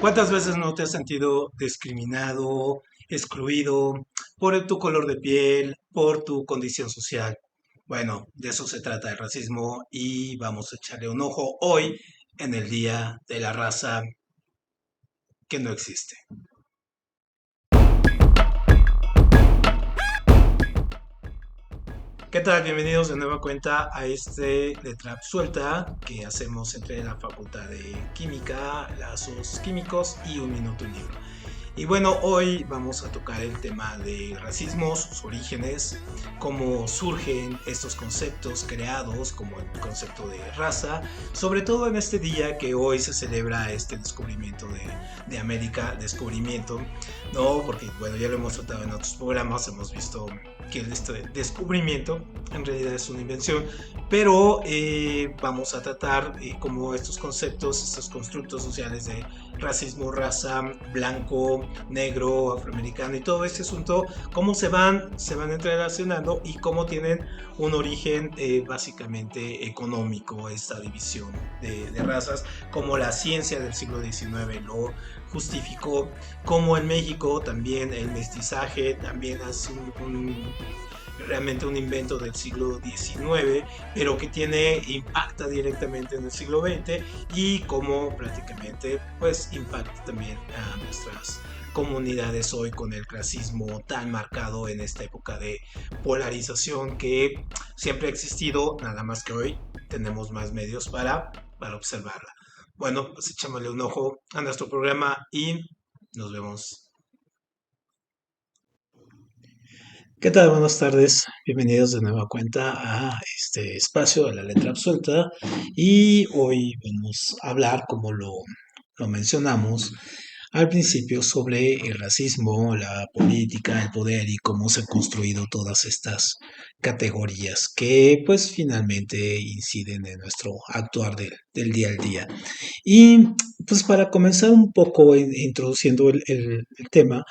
¿Cuántas veces no te has sentido discriminado, excluido por tu color de piel, por tu condición social? Bueno, de eso se trata el racismo y vamos a echarle un ojo hoy en el Día de la Raza que no existe. ¿Qué tal? Bienvenidos de nueva cuenta a este Letra Suelta que hacemos entre la Facultad de Química, Lazos Químicos y Un Minuto en Libro. Y bueno, hoy vamos a tocar el tema de racismo, sus orígenes, cómo surgen estos conceptos creados, como el concepto de raza, sobre todo en este día que hoy se celebra este descubrimiento de América, descubrimiento, ¿no? Porque bueno, ya lo hemos tratado en otros programas, hemos visto que este descubrimiento en realidad es una invención, pero vamos a tratar como estos conceptos, estos constructos sociales de racismo, raza, blanco, negro, afroamericano y todo este asunto, cómo se van entrerelacionando y cómo tienen un origen básicamente económico, esta división de razas, como la ciencia del siglo XIX lo justificó, como en México también el mestizaje también es realmente un invento del siglo XIX, pero que impacta directamente en el siglo XX y como prácticamente pues impacta también a nuestras comunidades hoy con el clasismo tan marcado en esta época de polarización que siempre ha existido, nada más que hoy tenemos más medios para observarla. Bueno, pues echámosle un ojo a nuestro programa y nos vemos. ¿Qué tal? Buenas tardes. Bienvenidos de nueva cuenta a este espacio de la letra absuelta. Y hoy vamos a hablar, como lo mencionamos al principio, sobre el racismo, la política, el poder y cómo se han construido todas estas categorías que pues finalmente inciden en nuestro actuar del día al día. Y pues para comenzar un poco introduciendo el tema,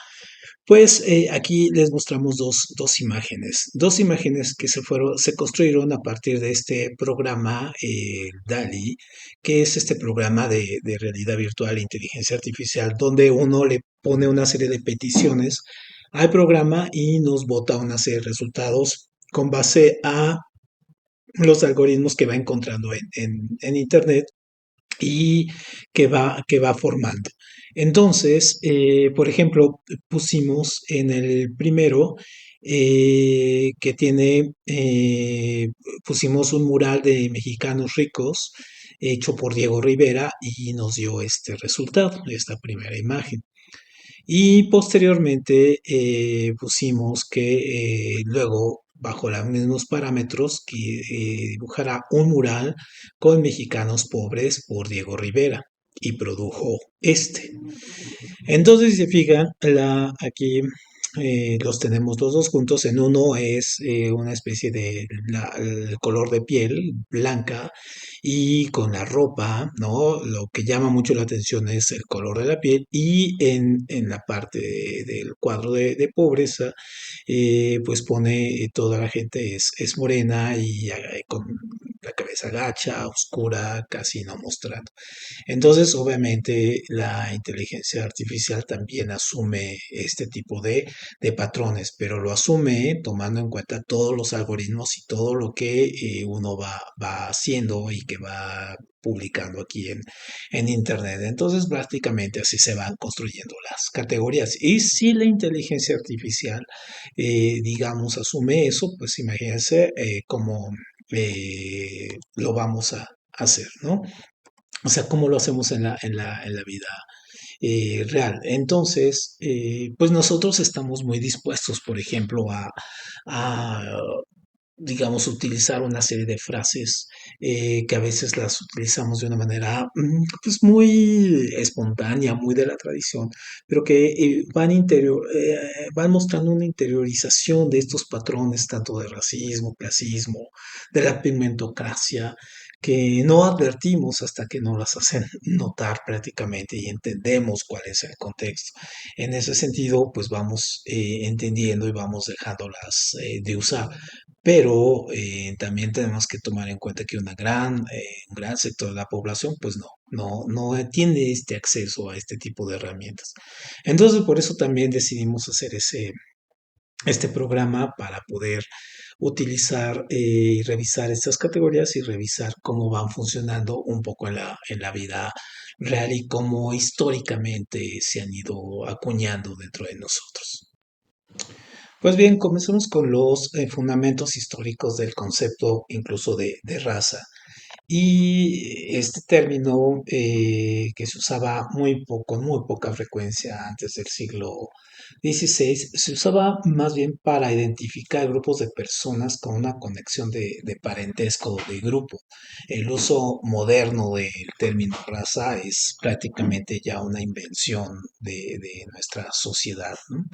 pues aquí les mostramos dos imágenes que se construyeron a partir de este programa DALI, que es este programa de realidad virtual e inteligencia artificial, donde uno le pone una serie de peticiones al programa y nos bota una serie de resultados con base a los algoritmos que va encontrando en Internet y que va formando. Entonces, por ejemplo, pusimos en el primero que pusimos un mural de mexicanos ricos hecho por Diego Rivera y nos dio este resultado, esta primera imagen. Y posteriormente pusimos que luego, bajo los mismos parámetros, que dibujara un mural con mexicanos pobres por Diego Rivera y produjo este. Entonces, si se fijan, aquí los tenemos los dos juntos. En uno es una especie de el color de piel blanca y con la ropa, ¿no? Lo que llama mucho la atención es el color de la piel y en la parte del cuadro de pobreza, pues pone toda la gente es morena y con la cabeza gacha, oscura, casi no mostrando. Entonces, obviamente, la inteligencia artificial también asume este tipo de patrones, pero lo asume tomando en cuenta todos los algoritmos y todo lo que uno va haciendo y que va publicando aquí en Internet. Entonces, prácticamente así se van construyendo las categorías. Y si la inteligencia artificial, digamos, asume eso, pues imagínense cómo lo vamos a hacer, ¿no? O sea, cómo lo hacemos en la vida real. Entonces, pues nosotros estamos muy dispuestos, por ejemplo, a, digamos, utilizar una serie de frases que a veces las utilizamos de una manera, pues, muy espontánea, muy de la tradición, pero que van mostrando una interiorización de estos patrones, tanto de racismo, clasismo, de la pigmentocracia, que no advertimos hasta que nos las hacen notar prácticamente y entendemos cuál es el contexto. En ese sentido, pues vamos entendiendo y vamos dejándolas de usar. Pero también tenemos que tomar en cuenta que un gran sector de la población, pues no, no tiene este acceso a este tipo de herramientas. Entonces, por eso también decidimos hacer este programa para poder utilizar y revisar estas categorías y revisar cómo van funcionando un poco en la vida real y cómo históricamente se han ido acuñando dentro de nosotros. Pues bien, comencemos con los fundamentos históricos del concepto incluso de raza. Y este término que se usaba con muy poca frecuencia antes del siglo XVI, se usaba más bien para identificar grupos de personas con una conexión de parentesco o de grupo. El uso moderno del término raza es prácticamente ya una invención de nuestra sociedad, ¿no?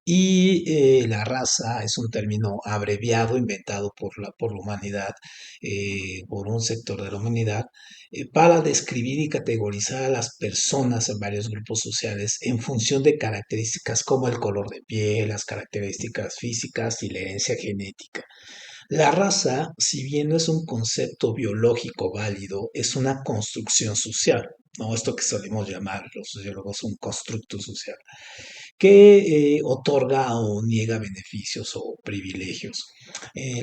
Y la raza es un término abreviado inventado por la humanidad, por un sector de la humanidad, para describir y categorizar a las personas en varios grupos sociales en función de características como el color de piel, las características físicas y la herencia genética. La raza, si bien no es un concepto biológico válido, es una construcción social, ¿no? Esto que solemos llamar los sociólogos un constructo social que otorga o niega beneficios o privilegios.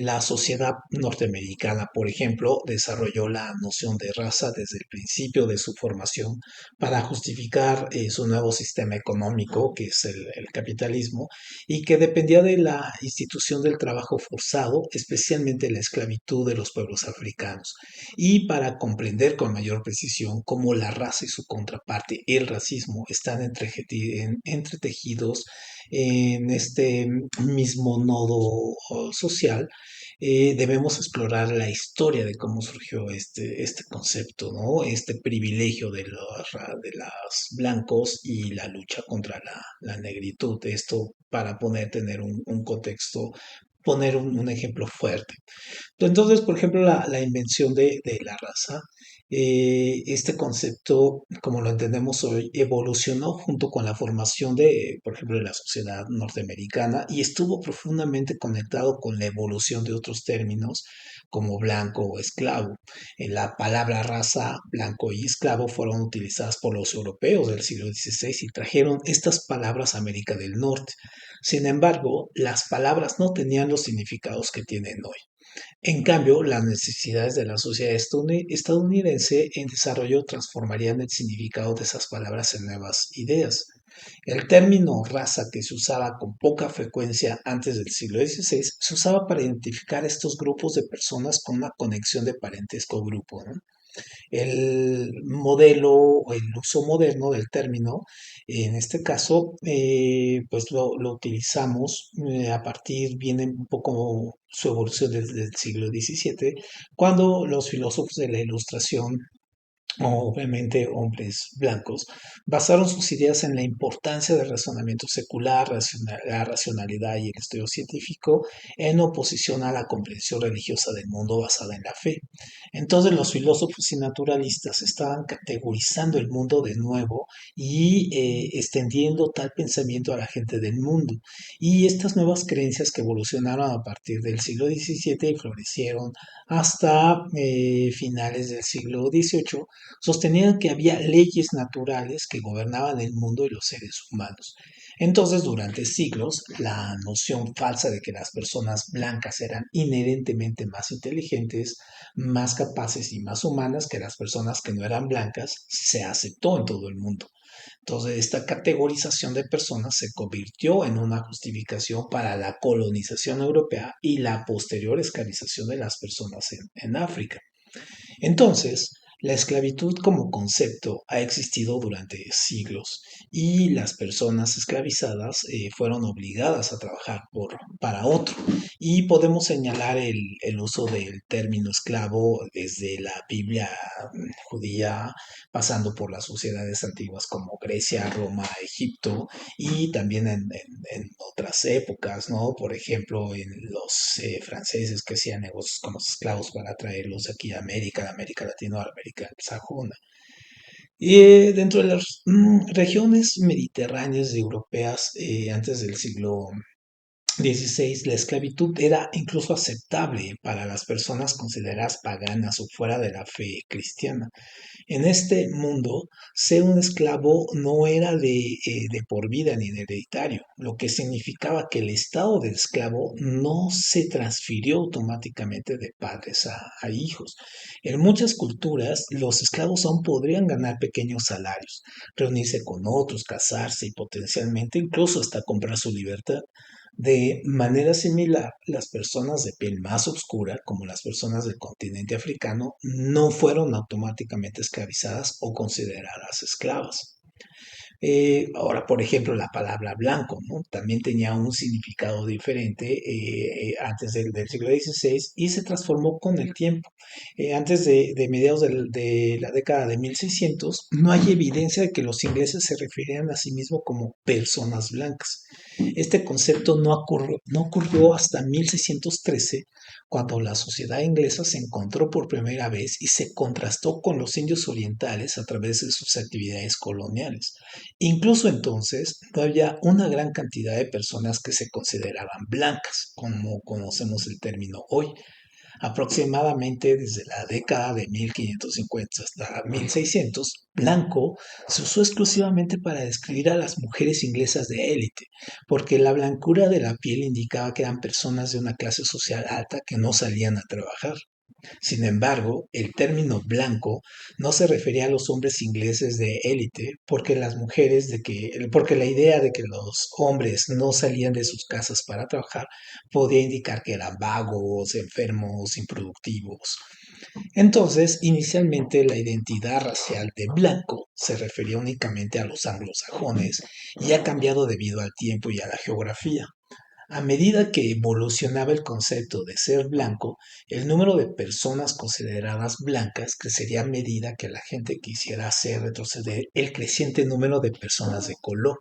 La sociedad norteamericana, por ejemplo, desarrolló la noción de raza desde el principio de su formación para justificar su nuevo sistema económico, que es el capitalismo, y que dependía de la institución del trabajo forzado, especialmente la esclavitud de los pueblos africanos, y para comprender con mayor precisión cómo la raza y su contraparte, el racismo, están entretejidos en este mismo nodo social, debemos explorar la historia de cómo surgió este concepto, ¿no? Este privilegio de los blancos y la lucha contra la negritud. Esto para tener un contexto, poner un ejemplo fuerte. Entonces, por ejemplo, la invención de la raza, este concepto, como lo entendemos hoy, evolucionó junto con la formación por ejemplo, de la sociedad norteamericana y estuvo profundamente conectado con la evolución de otros términos como blanco o esclavo. La palabra raza, blanco y esclavo fueron utilizadas por los europeos del siglo XVI y trajeron estas palabras a América del Norte. Sin embargo, las palabras no tenían los significados que tienen hoy. En cambio, las necesidades de la sociedad estadounidense en desarrollo transformarían el significado de esas palabras en nuevas ideas. El término raza, que se usaba con poca frecuencia antes del siglo XVI, se usaba para identificar estos grupos de personas con una conexión de parentesco grupo, ¿no? El modelo o el uso moderno del término, en este caso, pues lo utilizamos a partir, viene un poco su evolución desde el siglo XVII, cuando los filósofos de la Ilustración, obviamente hombres blancos, basaron sus ideas en la importancia del razonamiento secular, la racionalidad y el estudio científico en oposición a la comprensión religiosa del mundo basada en la fe. Entonces los filósofos y naturalistas estaban categorizando el mundo de nuevo y extendiendo tal pensamiento a la gente del mundo. Y estas nuevas creencias que evolucionaron a partir del siglo XVII y florecieron hasta finales del siglo XVIII sostenían que había leyes naturales que gobernaban el mundo y los seres humanos. Entonces, durante siglos, la noción falsa de que las personas blancas eran inherentemente más inteligentes, más capaces y más humanas que las personas que no eran blancas se aceptó en todo el mundo. Entonces, esta categorización de personas se convirtió en una justificación para la colonización europea y la posterior esclavización de las personas en África. Entonces, la esclavitud como concepto ha existido durante siglos y las personas esclavizadas fueron obligadas a trabajar para otro. Y podemos señalar el uso del término esclavo desde la Biblia judía, pasando por las sociedades antiguas como Grecia, Roma, Egipto y también en otras épocas, ¿no? Por ejemplo, en los franceses que hacían negocios con los esclavos para traerlos aquí a América, de América Latina o América sajona. Y dentro de las regiones mediterráneas y europeas antes del siglo XVI, la esclavitud era incluso aceptable para las personas consideradas paganas o fuera de la fe cristiana. En este mundo, ser un esclavo no era de por vida ni de hereditario, lo que significaba que el estado del esclavo no se transfirió automáticamente de padres a hijos. En muchas culturas, los esclavos aún podrían ganar pequeños salarios, reunirse con otros, casarse y potencialmente incluso hasta comprar su libertad. De manera similar, las personas de piel más oscura, como las personas del continente africano, no fueron automáticamente esclavizadas o consideradas esclavas. Ahora, por ejemplo, la palabra blanco, ¿no? También tenía un significado diferente antes del siglo XVI y se transformó con el tiempo. Antes de mediados de la década de 1600, no hay evidencia de que los ingleses se refirieran a sí mismos como personas blancas. Este concepto no ocurrió hasta 1613, cuando la sociedad inglesa se encontró por primera vez y se contrastó con los indios orientales a través de sus actividades coloniales. Incluso entonces, no había una gran cantidad de personas que se consideraban blancas, como conocemos el término hoy. Aproximadamente desde la década de 1550 hasta 1600, blanco se usó exclusivamente para describir a las mujeres inglesas de élite, porque la blancura de la piel indicaba que eran personas de una clase social alta que no salían a trabajar. Sin embargo, el término blanco no se refería a los hombres ingleses de élite, porque la idea de que los hombres no salían de sus casas para trabajar podía indicar que eran vagos, enfermos, improductivos. Entonces, inicialmente la identidad racial de blanco se refería únicamente a los anglosajones y ha cambiado debido al tiempo y a la geografía. A medida que evolucionaba el concepto de ser blanco, el número de personas consideradas blancas crecería a medida que la gente quisiera hacer retroceder el creciente número de personas de color.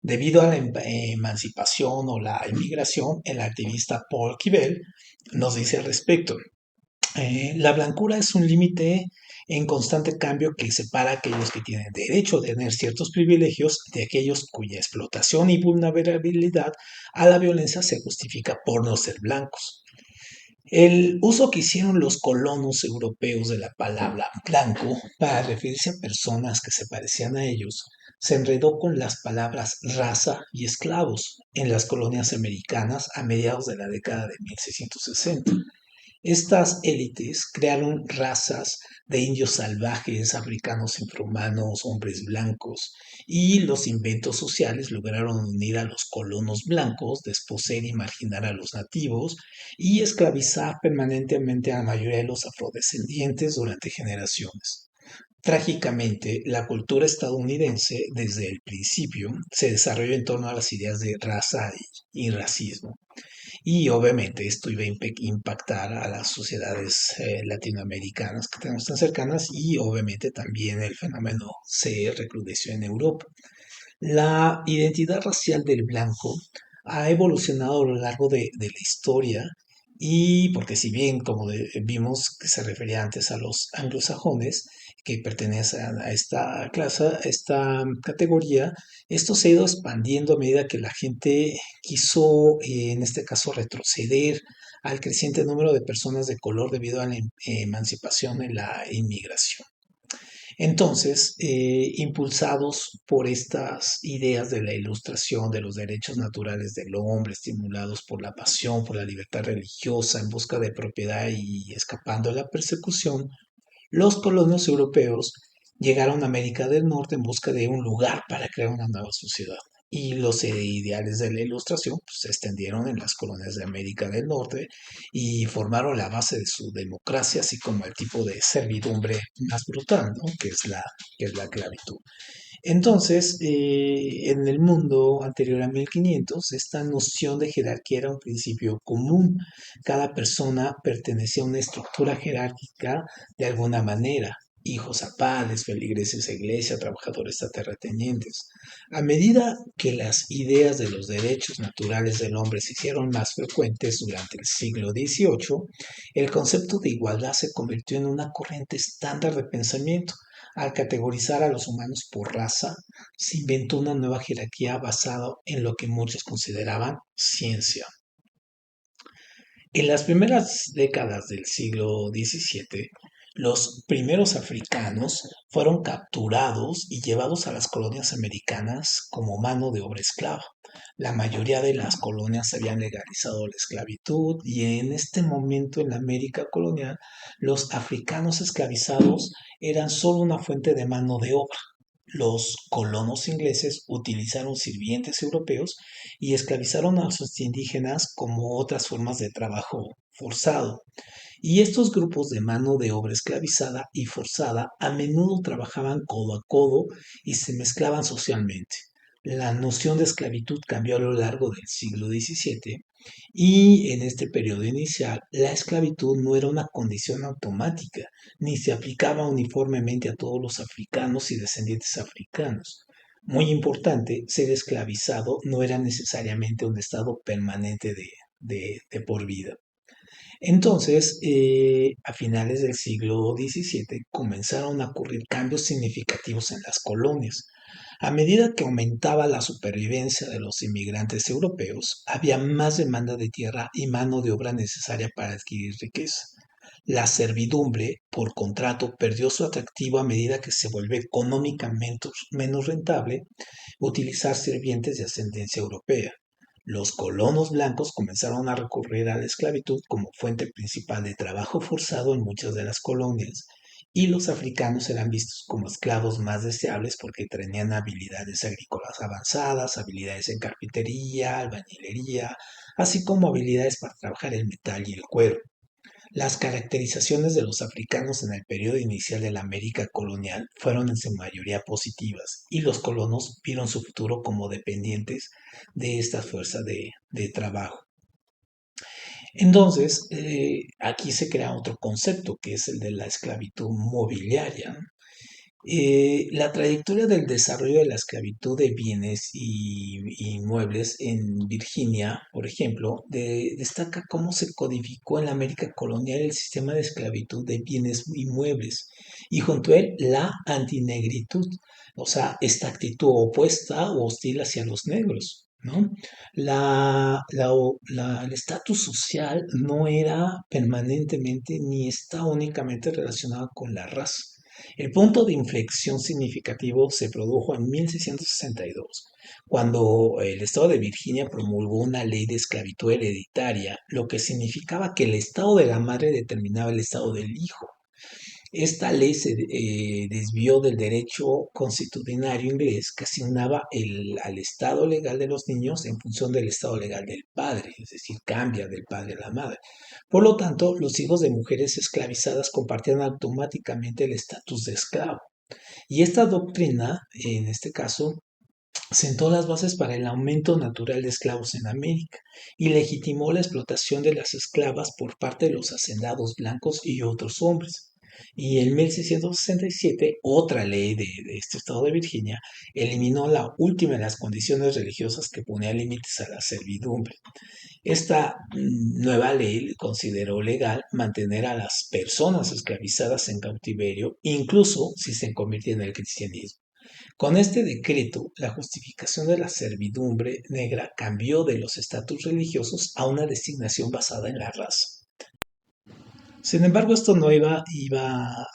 Debido a la emancipación o la inmigración, el activista Paul Kibel nos dice al respecto. La blancura es un límite en constante cambio que separa a aquellos que tienen derecho a tener ciertos privilegios de aquellos cuya explotación y vulnerabilidad a la violencia se justifica por no ser blancos. El uso que hicieron los colonos europeos de la palabra blanco para referirse a personas que se parecían a ellos se enredó con las palabras raza y esclavos en las colonias americanas a mediados de la década de 1660. Estas élites crearon razas de indios salvajes, africanos infrahumanos, hombres blancos, y los inventos sociales lograron unir a los colonos blancos, desposeer y marginar a los nativos y esclavizar permanentemente a la mayoría de los afrodescendientes durante generaciones. Trágicamente, la cultura estadounidense desde el principio se desarrolló en torno a las ideas de raza y racismo. Y obviamente esto iba a impactar a las sociedades latinoamericanas que tenemos tan cercanas y obviamente también el fenómeno se recrudeció en Europa. La identidad racial del blanco ha evolucionado a lo largo de la historia y porque si bien, como vimos que se refería antes a los anglosajones que pertenecen a esta clase, a esta categoría, esto se ha ido expandiendo a medida que la gente quiso, en este caso, retroceder al creciente número de personas de color debido a la emancipación y la inmigración. Entonces, impulsados por estas ideas de la ilustración de los derechos naturales del hombre, estimulados por la pasión, por la libertad religiosa, en busca de propiedad y escapando de la persecución, los colonos europeos llegaron a América del Norte en busca de un lugar para crear una nueva sociedad. Y los ideales de la ilustración pues, se extendieron en las colonias de América del Norte y formaron la base de su democracia, así como el tipo de servidumbre más brutal, ¿no? Que es la esclavitud. Entonces, en el mundo anterior a 1500, esta noción de jerarquía era un principio común. Cada persona pertenecía a una estructura jerárquica de alguna manera. Hijos a padres, feligreses a iglesia, trabajadores a terratenientes. A medida que las ideas de los derechos naturales del hombre se hicieron más frecuentes durante el siglo XVIII, el concepto de igualdad se convirtió en una corriente estándar de pensamiento Al categorizar a los humanos por raza, se inventó una nueva jerarquía basada en lo que muchos consideraban ciencia. En las primeras décadas del siglo XVII, los primeros africanos fueron capturados y llevados a las colonias americanas como mano de obra esclava. La mayoría de las colonias habían legalizado la esclavitud y en este momento en la América colonial los africanos esclavizados eran solo una fuente de mano de obra. Los colonos ingleses utilizaron sirvientes europeos y esclavizaron a los indígenas como otras formas de trabajo forzado. Y estos grupos de mano de obra esclavizada y forzada a menudo trabajaban codo a codo y se mezclaban socialmente. La noción de esclavitud cambió a lo largo del siglo XVII y en este periodo inicial la esclavitud no era una condición automática ni se aplicaba uniformemente a todos los africanos y descendientes africanos. Muy importante, ser esclavizado no era necesariamente un estado permanente de por vida. Entonces, a finales del siglo XVII comenzaron a ocurrir cambios significativos en las colonias. A medida que aumentaba la supervivencia de los inmigrantes europeos, había más demanda de tierra y mano de obra necesaria para adquirir riqueza. La servidumbre por contrato perdió su atractivo a medida que se vuelve económicamente menos rentable utilizar sirvientes de ascendencia europea. Los colonos blancos comenzaron a recurrir a la esclavitud como fuente principal de trabajo forzado en muchas de las colonias, y los africanos eran vistos como esclavos más deseables porque tenían habilidades agrícolas avanzadas, habilidades en carpintería, albañilería, así como habilidades para trabajar el metal y el cuero. Las caracterizaciones de los africanos en el periodo inicial de la América colonial fueron en su mayoría positivas y los colonos vieron su futuro como dependientes de esta fuerza de trabajo. Entonces, aquí se crea otro concepto que es el de la esclavitud mobiliaria. La trayectoria del desarrollo de la esclavitud de bienes y inmuebles en Virginia, por ejemplo, destaca cómo se codificó en la América colonial el sistema de esclavitud de bienes inmuebles y junto a él la antinegritud, o sea, esta actitud opuesta o hostil hacia los negros. ¿No? El estatus social no era permanentemente ni está únicamente relacionado con la raza. El punto de inflexión significativo se produjo en 1662, cuando el estado de Virginia promulgó una ley de esclavitud hereditaria, lo que significaba que el estado de la madre determinaba el estado del hijo. Esta ley se desvió del derecho constitucionario inglés que asignaba al estado legal de los niños en función del estado legal del padre, es decir, cambia del padre a la madre. Por lo tanto, los hijos de mujeres esclavizadas compartían automáticamente el estatus de esclavo. Y esta doctrina, en este caso, sentó las bases para el aumento natural de esclavos en América y legitimó la explotación de las esclavas por parte de los hacendados blancos y otros hombres. Y en 1667, otra ley de este estado de Virginia eliminó la última de las condiciones religiosas que ponía límites a la servidumbre. Esta nueva ley consideró legal mantener a las personas esclavizadas en cautiverio, incluso si se convirtieron en el cristianismo. Con este decreto, la justificación de la servidumbre negra cambió de los estatus religiosos a una designación basada en la raza. Sin embargo, esto no iba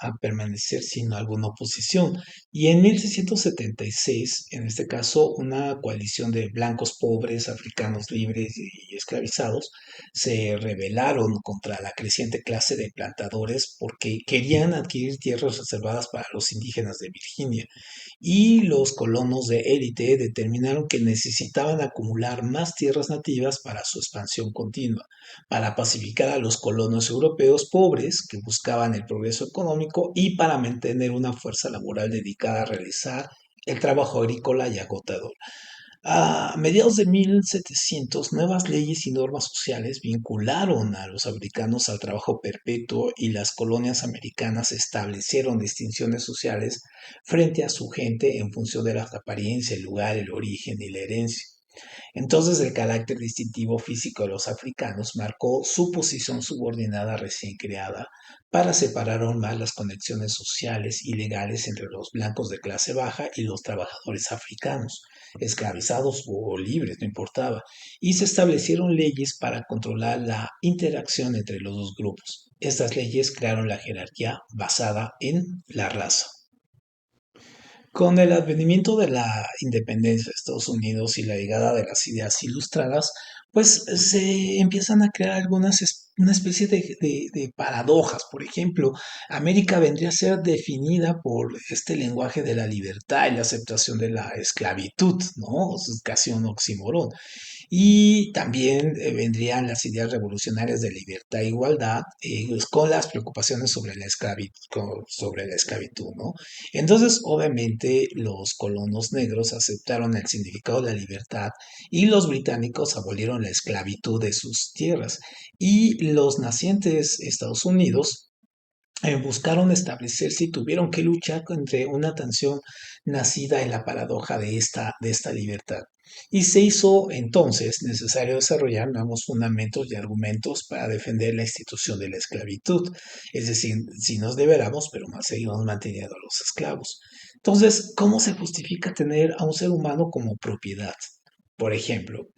a permanecer sin alguna oposición. Y en 1676, en este caso, una coalición de blancos pobres, africanos libres y esclavizados se rebelaron contra la creciente clase de plantadores porque querían adquirir tierras reservadas para los indígenas de Virginia. Y los colonos de élite determinaron que necesitaban acumular más tierras nativas para su expansión continua para pacificar a los colonos europeos pobres que buscaban el progreso económico y para mantener una fuerza laboral dedicada a realizar el trabajo agrícola y agotador. A mediados de 1700, nuevas leyes y normas sociales vincularon a los africanos al trabajo perpetuo y las colonias americanas establecieron distinciones sociales frente a su gente en función de la apariencia, el lugar, el origen y la herencia. Entonces el carácter distintivo físico de los africanos marcó su posición subordinada recién creada para separar aún más las conexiones sociales y legales entre los blancos de clase baja y los trabajadores africanos, esclavizados o libres, no importaba, y se establecieron leyes para controlar la interacción entre los dos grupos. Estas leyes crearon la jerarquía basada en la raza. Con el advenimiento de la independencia de Estados Unidos y la llegada de las ideas ilustradas, pues se empiezan a crear una especie de paradojas. Por ejemplo, América vendría a ser definida por este lenguaje de la libertad y la aceptación de la esclavitud, ¿no? Es casi un oxímoron. Y también vendrían las ideas revolucionarias de libertad e igualdad, pues, con las preocupaciones sobre la esclavitud, ¿no? Entonces, obviamente, los colonos negros aceptaron el significado de la libertad y los británicos abolieron la esclavitud de sus tierras. Y los nacientes Estados Unidos buscaron establecerse y tuvieron que luchar entre una tensión nacida en la paradoja de esta libertad. Y se hizo entonces necesario desarrollar nuevos fundamentos y argumentos para defender la institución de la esclavitud. Es decir, si nos deberamos, pero más seguimos manteniendo a los esclavos. Entonces, ¿cómo se justifica tener a un ser humano como propiedad? Por ejemplo,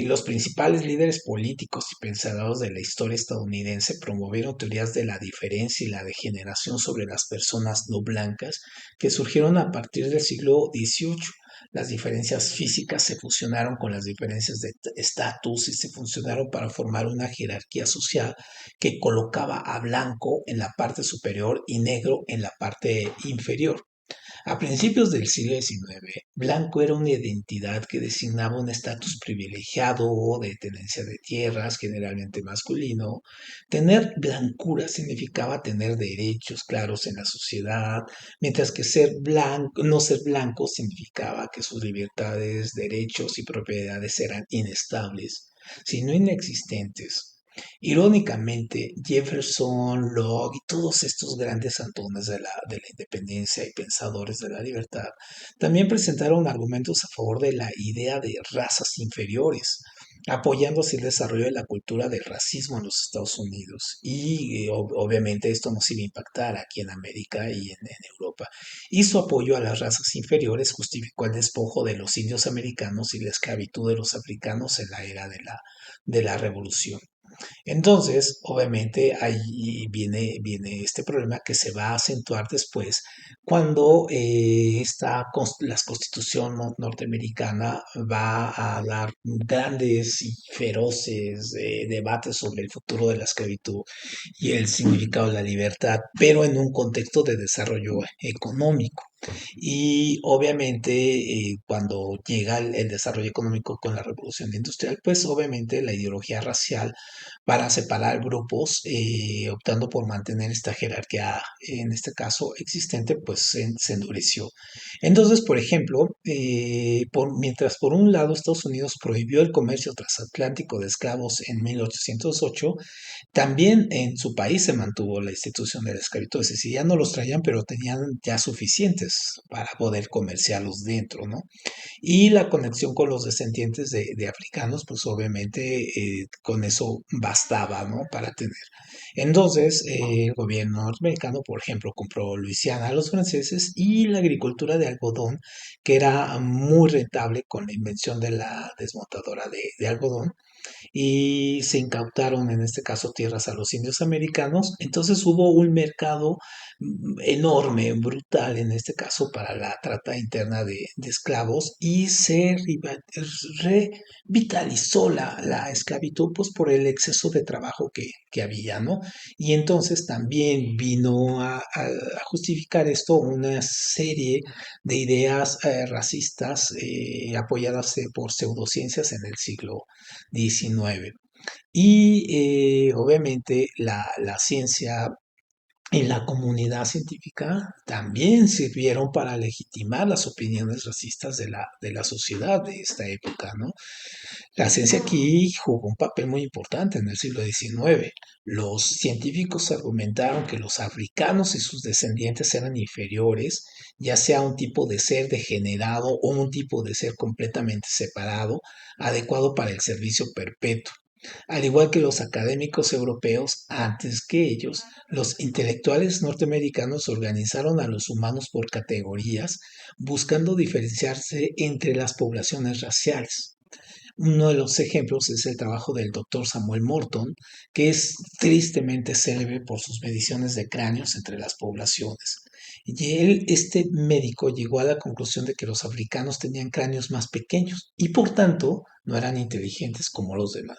los principales líderes políticos y pensadores de la historia estadounidense promovieron teorías de la diferencia y la degeneración sobre las personas no blancas que surgieron a partir del siglo XVIII. Las diferencias físicas se fusionaron con las diferencias de estatus y se funcionaron para formar una jerarquía social que colocaba a blanco en la parte superior y negro en la parte inferior. A principios del siglo XIX, blanco era una identidad que designaba un estatus privilegiado de tenencia de tierras, generalmente masculino. Tener blancura significaba tener derechos claros en la sociedad, mientras que no ser blanco significaba que sus libertades, derechos y propiedades eran inestables, sino inexistentes. Irónicamente, Jefferson, Locke y todos estos grandes antones de la independencia y pensadores de la libertad también presentaron argumentos a favor de la idea de razas inferiores, apoyando así el desarrollo de la cultura del racismo en los Estados Unidos. Y obviamente esto nos iba a impactar aquí en América y en Europa. Y su apoyo a las razas inferiores justificó el despojo de los indios americanos y la esclavitud de los africanos en la era de la revolución. Entonces, obviamente, ahí viene este problema que se va a acentuar después cuando la constitución norteamericana va a dar grandes y feroces debates sobre el futuro de la esclavitud y el significado de la libertad, pero en un contexto de desarrollo económico. Y obviamente cuando llega el desarrollo económico con la revolución industrial, pues obviamente la ideología racial para separar grupos, optando por mantener esta jerarquía, en este caso existente, pues se endureció. Entonces, por ejemplo, mientras por un lado Estados Unidos prohibió el comercio transatlántico de esclavos en 1808, también en su país se mantuvo la institución de la esclavitud, es decir, ya no los traían, pero tenían ya suficientes para poder comerciarlos dentro, ¿no? Y la conexión con los descendientes de africanos, pues obviamente con eso bastaba, ¿no? Para tener. Entonces, el gobierno norteamericano, por ejemplo, compró Luisiana a los franceses y la agricultura de algodón, que era muy rentable con la invención de la desmontadora de algodón, y se incautaron en este caso tierras a los indios americanos. Entonces hubo un mercado enorme, brutal en este caso para la trata interna de esclavos y se revitalizó la esclavitud pues por el exceso de trabajo que había, ¿no? Y entonces también vino a justificar esto una serie de ideas racistas apoyadas por pseudociencias en el siglo XIX. Y obviamente la ciencia y la comunidad científica también sirvieron para legitimar las opiniones racistas de la sociedad de esta época, ¿no? La ciencia aquí jugó un papel muy importante en el siglo XIX. Los científicos argumentaron que los africanos y sus descendientes eran inferiores, ya sea un tipo de ser degenerado o un tipo de ser completamente separado, adecuado para el servicio perpetuo. Al igual que los académicos europeos, antes que ellos, los intelectuales norteamericanos organizaron a los humanos por categorías, buscando diferenciarse entre las poblaciones raciales. Uno de los ejemplos es el trabajo del doctor Samuel Morton, que es tristemente célebre por sus mediciones de cráneos entre las poblaciones. Y él, este médico, llegó a la conclusión de que los africanos tenían cráneos más pequeños y por tanto no eran inteligentes como los demás.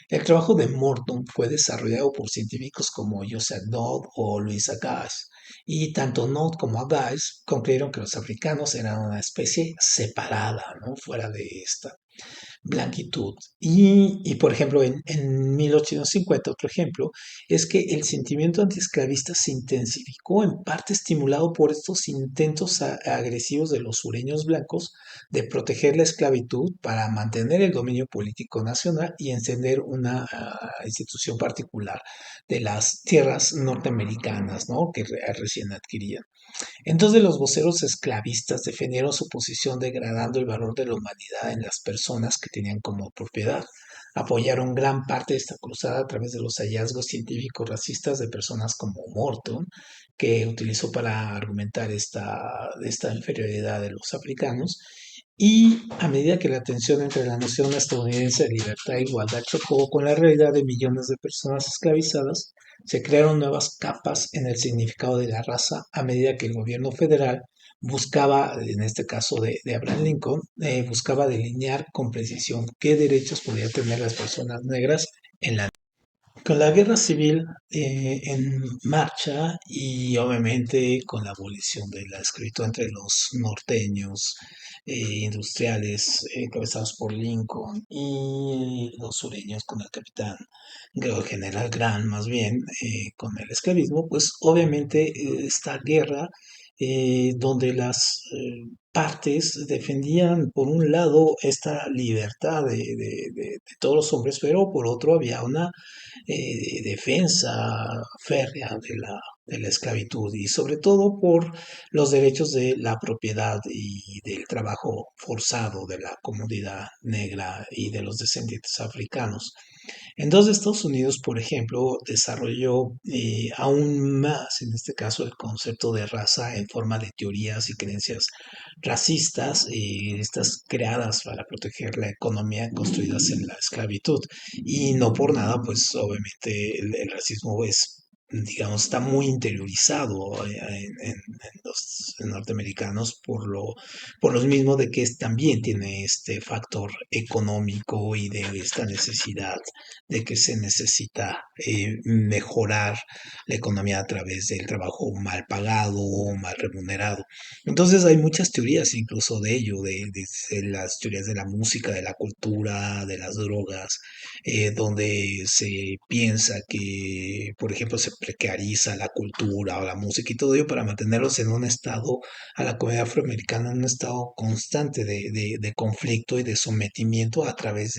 El trabajo de Morton fue desarrollado por científicos como Joseph Dodd o Louis Agassiz, y tanto Dodd como Agassiz concluyeron que los africanos eran una especie separada, ¿no? Fuera de esta blanquitud. Por ejemplo, en 1850, otro ejemplo, es que el sentimiento antiesclavista se intensificó en parte estimulado por estos intentos agresivos de los sureños blancos de proteger la esclavitud para mantener el dominio político nacional y encender una institución particular de las tierras norteamericanas, ¿no? Que recién adquirían. Entonces los voceros esclavistas defendieron su posición degradando el valor de la humanidad en las personas que tenían como propiedad. Apoyaron gran parte de esta cruzada a través de los hallazgos científicos racistas de personas como Morton, que utilizó para argumentar esta inferioridad de los africanos. Y a medida que la tensión entre la nación estadounidense de libertad e igualdad chocó con la realidad de millones de personas esclavizadas, se crearon nuevas capas en el significado de la raza a medida que el gobierno federal buscaba, en este caso de Abraham Lincoln, buscaba delinear con precisión qué derechos podían tener las personas negras en la... Con la guerra civil en marcha y obviamente con la abolición de la esclavitud entre los norteños industriales encabezados por Lincoln y los sureños con el capitán, el general Grant más bien, con el esclavismo, pues obviamente esta guerra donde las partes defendían por un lado esta libertad de todos los hombres, pero por otro había una defensa férrea de la esclavitud y sobre todo por los derechos de la propiedad y del trabajo forzado de la comunidad negra y de los descendientes africanos. Entonces Estados Unidos, por ejemplo, desarrolló aún más, en este caso, el concepto de raza en forma de teorías y creencias racistas, estas creadas para proteger la economía construidas en la esclavitud. Y no por nada, pues obviamente el racismo es, digamos, está muy interiorizado en los norteamericanos por lo mismo de que también tiene este factor económico y de esta necesidad de que se necesita mejorar la economía a través del trabajo mal pagado o mal remunerado. Entonces hay muchas teorías incluso de ello, de las teorías de la música, de la cultura, de las drogas, donde se piensa que, por ejemplo, se precariza la cultura o la música y todo ello para mantenerlos en un estado, a la comunidad afroamericana, en un estado constante de conflicto y de sometimiento a través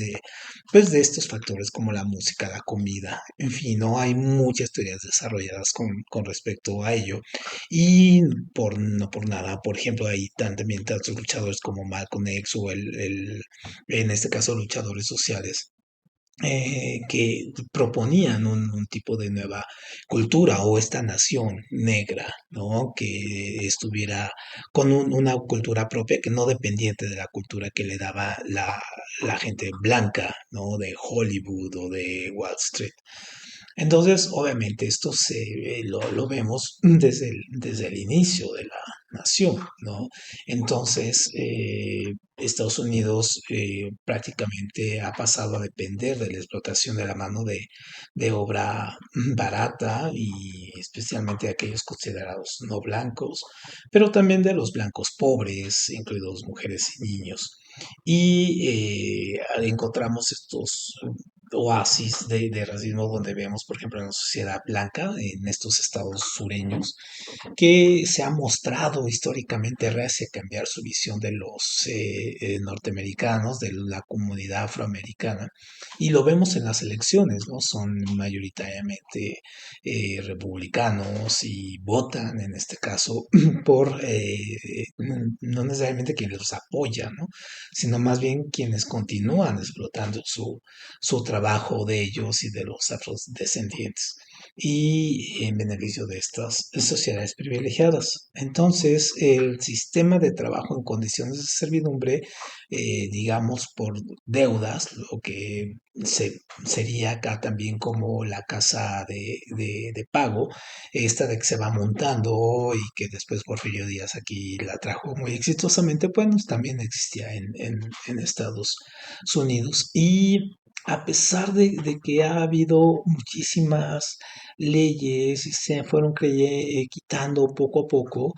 pues, de estos factores como la música, la comida, en fin, no hay muchas teorías desarrolladas con respecto a ello. Y no por nada, por ejemplo, hay también tantos luchadores como Malcolm X o en este caso, luchadores sociales que proponían un tipo de nueva cultura o esta nación negra, ¿no? Que estuviera con una cultura propia que no dependiente de la cultura que le daba la gente blanca, ¿no? De Hollywood o de Wall Street. Entonces, obviamente, esto lo vemos desde el inicio de la nación, ¿no? Entonces, Estados Unidos prácticamente ha pasado a depender de la explotación de la mano de obra barata y especialmente de aquellos considerados no blancos, pero también de los blancos pobres, incluidos mujeres y niños. Y encontramos estos oasis de racismo donde vemos, por ejemplo, en la sociedad blanca, en estos estados sureños, que se ha mostrado históricamente reacia a cambiar su visión de los norteamericanos, de la comunidad afroamericana, y lo vemos en las elecciones, ¿no? Son mayoritariamente republicanos y votan, en este caso, por no necesariamente quienes los apoyan, ¿no? Sino más bien quienes continúan explotando su trabajo de ellos y de los afrodescendientes y en beneficio de estas sociedades privilegiadas. Entonces, el sistema de trabajo en condiciones de servidumbre, digamos, por deudas, lo que sería acá también como la casa de pago, esta de que se va montando y que después Porfirio Díaz aquí la trajo muy exitosamente, pues también existía en Estados Unidos. Y a pesar de que ha habido muchísimas leyes y se fueron quitando poco a poco,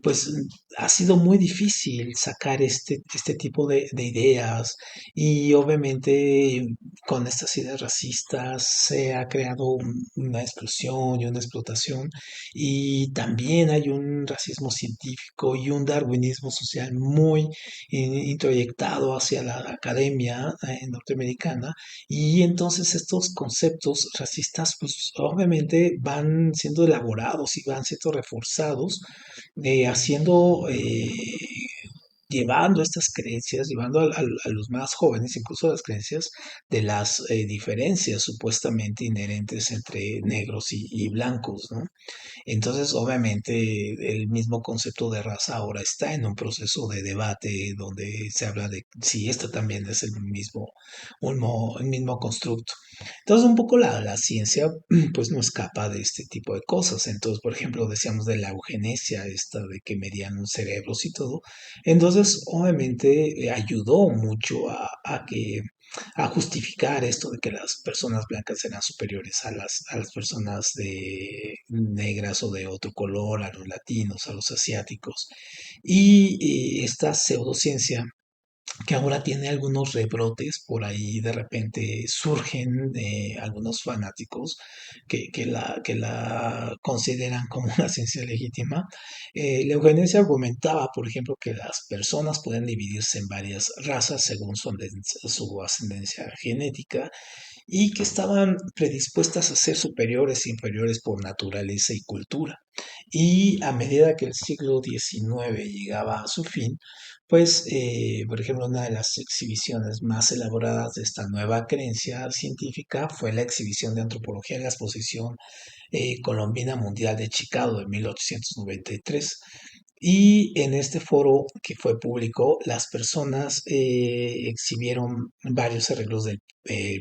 pues ha sido muy difícil sacar este tipo de ideas y obviamente con estas ideas racistas se ha creado una exclusión y una explotación y también hay un racismo científico y un darwinismo social muy introyectado hacia la academia norteamericana y entonces estos conceptos racistas pues obviamente van siendo elaborados y van siendo reforzados haciendo llevando estas creencias, llevando a los más jóvenes, incluso a las creencias de las diferencias supuestamente inherentes entre negros y blancos, ¿no? Entonces, obviamente, el mismo concepto de raza ahora está en un proceso de debate donde se habla de si esto también es el mismo constructo. Entonces, un poco la ciencia, pues, no escapa de este tipo de cosas. Entonces, por ejemplo, decíamos de la eugenesia, esta de que medían los cerebros y todo. Entonces, obviamente, ayudó mucho a justificar esto de que las personas blancas eran superiores a las personas negras o de otro color, a los latinos, a los asiáticos. Y esta pseudociencia que ahora tiene algunos rebrotes, por ahí de repente surgen algunos fanáticos que la consideran como una ciencia legítima. La eugenesia argumentaba, por ejemplo, que las personas pueden dividirse en varias razas según su ascendencia genética y que estaban predispuestas a ser superiores e inferiores por naturaleza y cultura. Y a medida que el siglo XIX llegaba a su fin, pues, por ejemplo, una de las exhibiciones más elaboradas de esta nueva creencia científica fue la exhibición de antropología en la exposición Colombina Mundial de Chicago de 1893. Y en este foro que fue público, las personas exhibieron varios arreglos del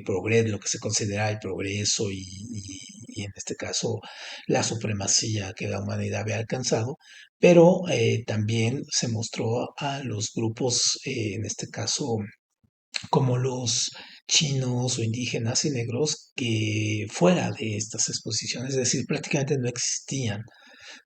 progreso, lo que se considera el progreso y en este caso la supremacía que la humanidad había alcanzado, pero también se mostró a los grupos, en este caso como los chinos o indígenas y negros, que fuera de estas exposiciones, es decir, prácticamente no existían.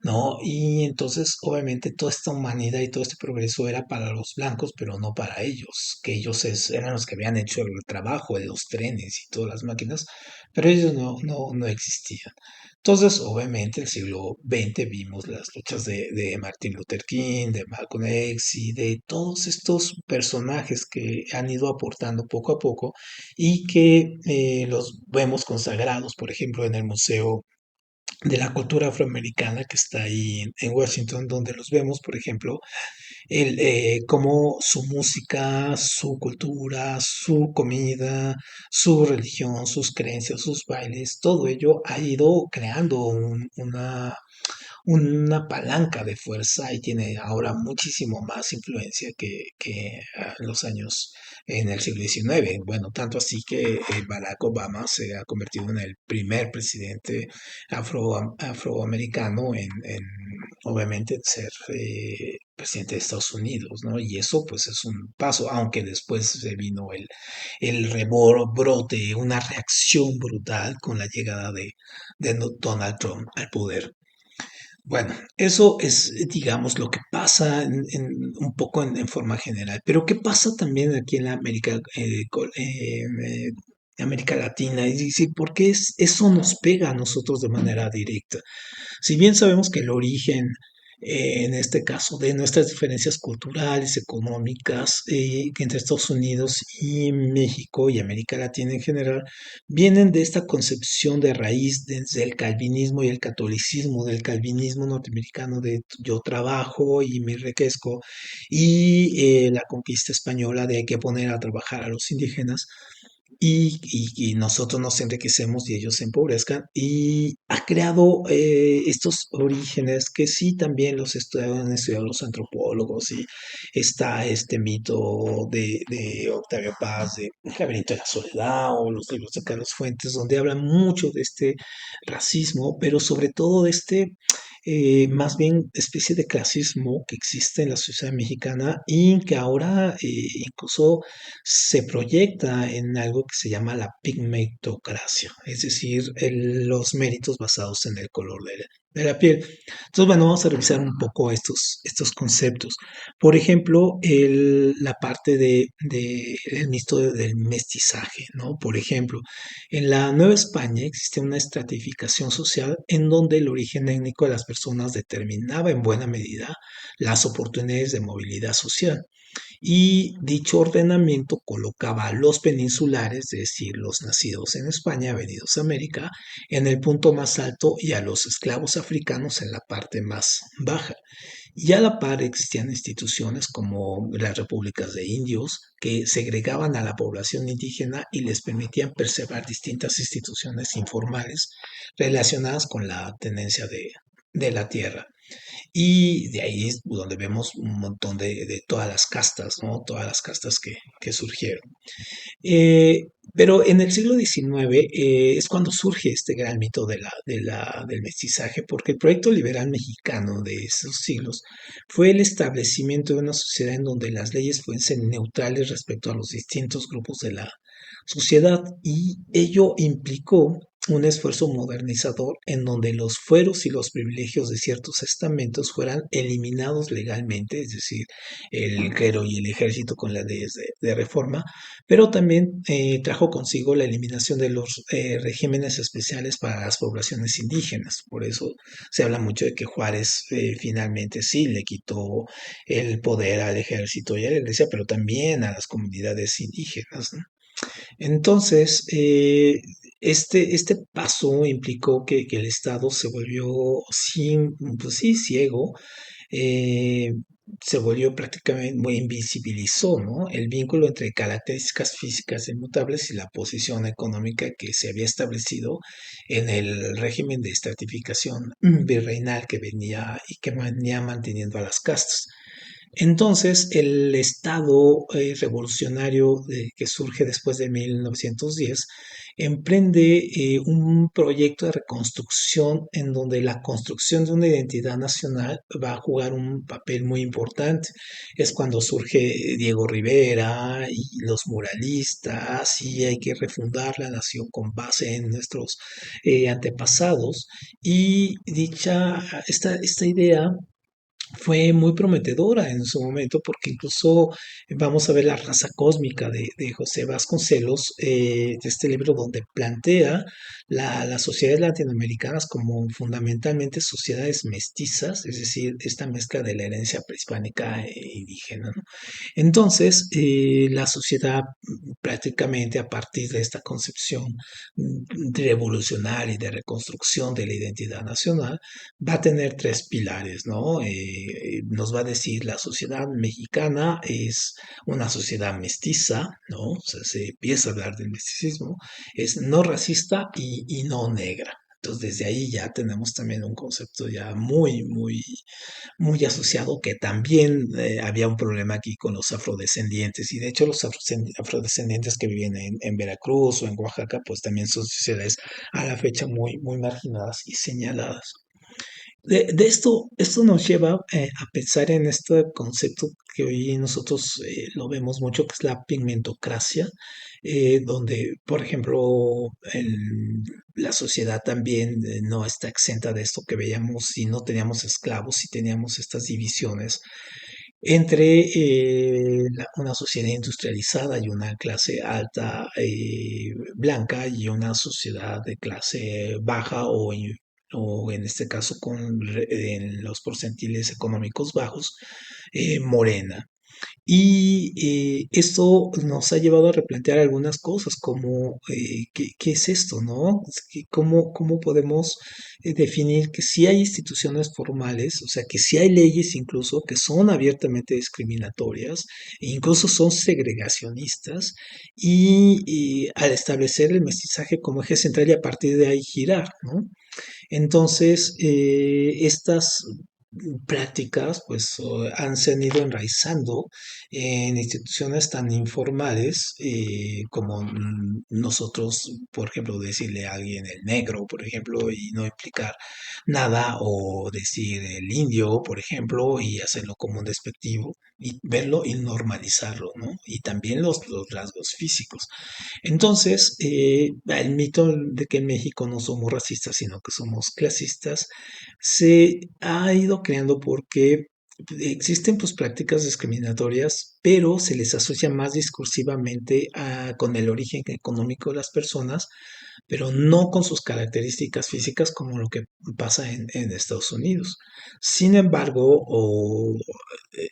¿No? Y entonces, obviamente, toda esta humanidad y todo este progreso era para los blancos, pero no para ellos, que ellos eran los que habían hecho el trabajo de los trenes y todas las máquinas, pero ellos no existían. Entonces, obviamente, el siglo XX vimos las luchas de Martin Luther King, de Malcolm X y de todos estos personajes que han ido aportando poco a poco y que los vemos consagrados, por ejemplo, en el Museo de la cultura afroamericana que está ahí en Washington, donde los vemos, por ejemplo, cómo su música, su cultura, su comida, su religión, sus creencias, sus bailes, todo ello ha ido creando una palanca de fuerza y tiene ahora muchísimo más influencia que en los años en el siglo XIX. Bueno, tanto así que Barack Obama se ha convertido en el primer presidente afroamericano en obviamente ser presidente de Estados Unidos, ¿no? Y eso pues es un paso, aunque después se vino el rebrote, una reacción brutal con la llegada de Donald Trump al poder. Bueno, eso es, digamos, lo que pasa un poco en forma general. Pero ¿qué pasa también aquí en la América América Latina, y decir, ¿por qué eso nos pega a nosotros de manera directa? Si bien sabemos que el origen, en este caso, de nuestras diferencias culturales, económicas, que entre Estados Unidos y México y América Latina en general, vienen de esta concepción de raíz desde el calvinismo y el catolicismo, del calvinismo norteamericano de yo trabajo y me enriquezco, y la conquista española de hay que poner a trabajar a los indígenas y nosotros nos enriquecemos y ellos se empobrezcan y ha creado estos orígenes que sí también los han estudiado los antropólogos y está este mito de Octavio Paz, de El laberinto de la soledad o los libros de Carlos Fuentes, donde hablan mucho de este racismo, pero sobre todo de este más bien especie de clasismo que existe en la sociedad mexicana y que ahora incluso se proyecta en algo que se llama la pigmentocracia, es decir, los méritos basados en el color de la piel. Entonces, bueno, vamos a revisar un poco estos conceptos. Por ejemplo, la parte del mito del mestizaje, ¿no? Por ejemplo, en la Nueva España existe una estratificación social en donde el origen étnico de las personas determinaba en buena medida las oportunidades de movilidad social y dicho ordenamiento colocaba a los peninsulares, es decir, los nacidos en España, venidos a América, en el punto más alto y a los esclavos africanos en la parte más baja. Y a la par existían instituciones como las repúblicas de indios que segregaban a la población indígena y les permitían preservar distintas instituciones informales relacionadas con la tenencia de la tierra. Y de ahí es donde vemos un montón de todas las castas, ¿no? Todas las castas que surgieron. Pero en el siglo XIX es cuando surge este gran mito del mestizaje, porque el proyecto liberal mexicano de esos siglos fue el establecimiento de una sociedad en donde las leyes fuesen neutrales respecto a los distintos grupos de la sociedad y ello implicó un esfuerzo modernizador en donde los fueros y los privilegios de ciertos estamentos fueran eliminados legalmente, es decir, el clero y el ejército con las leyes de reforma, pero también trajo consigo la eliminación de los regímenes especiales para las poblaciones indígenas. Por eso se habla mucho de que Juárez finalmente sí le quitó el poder al ejército y a la iglesia, pero también a las comunidades indígenas, ¿no? Entonces, este paso implicó que el Estado se volvió, pues sí, ciego, eh, se volvió prácticamente, muy invisibilizó, ¿no? El vínculo entre características físicas inmutables y la posición económica que se había establecido en el régimen de estratificación virreinal que venía y que venía manteniendo a las castas. Entonces, el Estado revolucionario que surge después de 1910 emprende un proyecto de reconstrucción en donde la construcción de una identidad nacional va a jugar un papel muy importante. Es cuando surge Diego Rivera y los muralistas y hay que refundar la nación con base en nuestros antepasados. Y esta idea fue muy prometedora en su momento porque incluso vamos a ver la raza cósmica de José Vasconcelos, de este libro donde plantea las sociedades latinoamericanas como fundamentalmente sociedades mestizas, es decir, esta mezcla de la herencia prehispánica e indígena, ¿no? Entonces, la sociedad prácticamente a partir de esta concepción revolucionaria y de reconstrucción de la identidad nacional, va a tener tres pilares, ¿no? Nos va a decir la sociedad mexicana es una sociedad mestiza, ¿no? O sea, se empieza a hablar del mesticismo, es no racista y no negra. Entonces, desde ahí ya tenemos también un concepto ya muy asociado que también había un problema aquí con los afrodescendientes y de hecho los afrodescendientes que viven en Veracruz o en Oaxaca pues también son sociedades a la fecha muy marginadas y señaladas. Esto nos lleva a pensar en este concepto que hoy nosotros lo vemos mucho, que es la pigmentocracia, donde, por ejemplo, la sociedad también no está exenta de esto que veíamos si no teníamos esclavos, si teníamos estas divisiones entre una sociedad industrializada y una clase alta blanca y una sociedad de clase baja o en este caso en los porcentiles económicos bajos, morena. Y esto nos ha llevado a replantear algunas cosas, como qué es esto, ¿no? ¿Cómo podemos definir que sí hay instituciones formales, o sea, que sí hay leyes incluso que son abiertamente discriminatorias e incluso son segregacionistas, y al establecer el mestizaje como eje central y a partir de ahí girar, ¿no? Entonces, estas prácticas pues se han ido enraizando en instituciones tan informales como nosotros, por ejemplo, decirle a alguien el negro, por ejemplo, y no implicar nada, o decir el indio, por ejemplo, y hacerlo como un despectivo y verlo y normalizarlo, ¿no? Y también los rasgos físicos. Entonces, el mito de que en México no somos racistas, sino que somos clasistas, se ha ido creando porque existen pues prácticas discriminatorias, pero se les asocia más discursivamente con el origen económico de las personas, pero no con sus características físicas como lo que pasa en Estados Unidos. Sin embargo,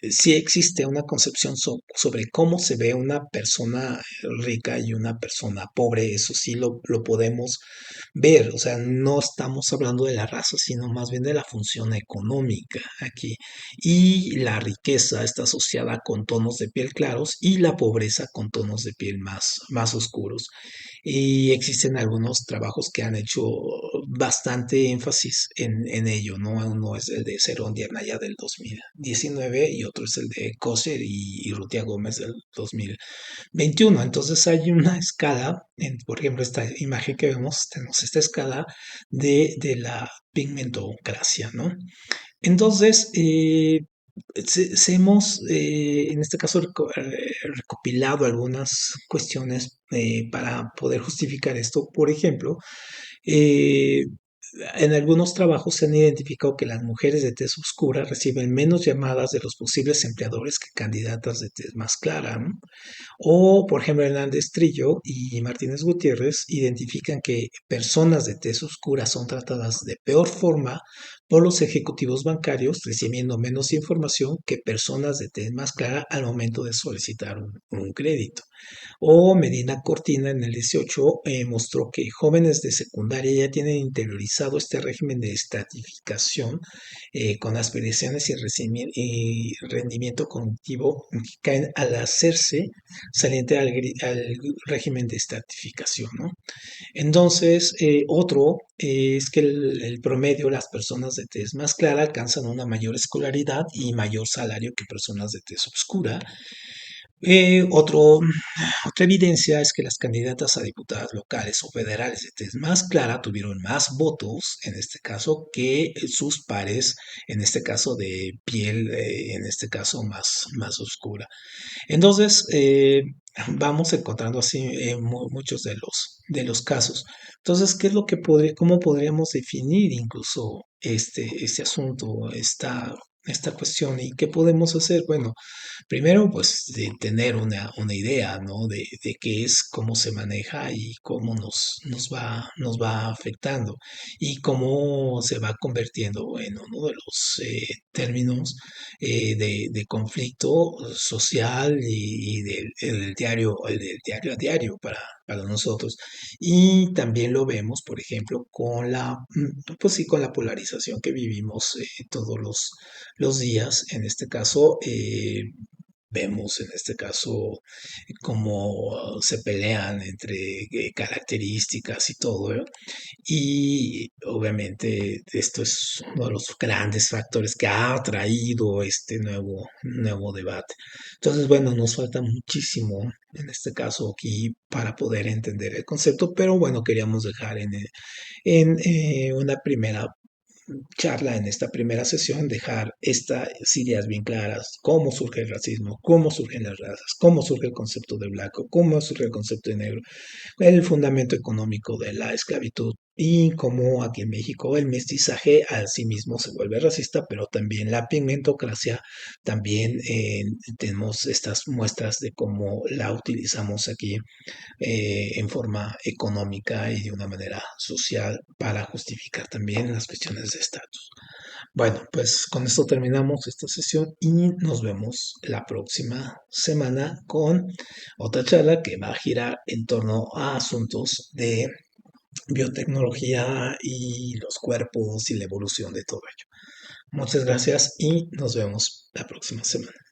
sí existe una concepción sobre cómo se ve una persona rica y una persona pobre, eso sí lo podemos ver, o sea, no estamos hablando de la raza, sino más bien de la función económica aquí. Y la riqueza está asociada con tonos de piel claros y la pobreza con tonos de piel más oscuros. Y existen algunos trabajos que han hecho bastante énfasis en ello, ¿no? Uno es el de Cerón y Anaya del 2019 y otro es el de Coser y Rutia Gómez del 2021. Entonces hay una escala, por ejemplo, esta imagen que vemos, tenemos esta escala de la pigmentocracia, ¿no? Entonces, hemos, en este caso, recopilado algunas cuestiones para poder justificar esto. Por ejemplo, eh, en algunos trabajos se han identificado que las mujeres de tez oscura reciben menos llamadas de los posibles empleadores que candidatas de tez más clara, ¿no? O, por ejemplo, Hernández Trillo y Martínez Gutiérrez identifican que personas de tez oscura son tratadas de peor forma por los ejecutivos bancarios, recibiendo menos información que personas de tez más clara al momento de solicitar un crédito. O Medina Cortina en el 18 mostró que jóvenes de secundaria ya tienen interiorizado este régimen de estratificación con aspiraciones y rendimiento cognitivo que caen al hacerse saliente al régimen de estratificación, ¿no? Entonces, otro es que el promedio, las personas de tez más clara alcanzan una mayor escolaridad y mayor salario que personas de tez oscura. Otra evidencia es que las candidatas a diputadas locales o federales de tez más clara tuvieron más votos, en este caso, que sus pares, en este caso de piel, en este caso más oscura. Entonces, vamos encontrando así muchos de los casos. Entonces, ¿qué es lo que cómo podríamos definir incluso este asunto, esta cuestión y qué podemos hacer? Bueno, primero, pues, de tener una idea, ¿no? De qué es, cómo se maneja y cómo nos va afectando y cómo se va convirtiendo en uno de los términos de conflicto social y el del diario a diario para nosotros. Y también lo vemos, por ejemplo, pues sí, con la polarización que vivimos todos los días. En este caso, vemos en este caso cómo se pelean entre características y todo, ¿eh? Y obviamente esto es uno de los grandes factores que ha traído este nuevo debate. Entonces, bueno, nos falta muchísimo en este caso aquí para poder entender el concepto, pero bueno, queríamos dejar en una primera charla, en esta primera sesión, dejar estas ideas bien claras: cómo surge el racismo, cómo surgen las razas, cómo surge el concepto de blanco, cómo surge el concepto de negro, el fundamento económico de la esclavitud y cómo aquí en México el mestizaje a sí mismo se vuelve racista, pero también la pigmentocracia, también tenemos estas muestras de cómo la utilizamos aquí en forma económica y de una manera social para justificar también las cuestiones de estatus. Bueno, pues con esto terminamos esta sesión y nos vemos la próxima semana con otra charla que va a girar en torno a asuntos de biotecnología y los cuerpos y la evolución de todo ello. Muchas gracias y nos vemos la próxima semana.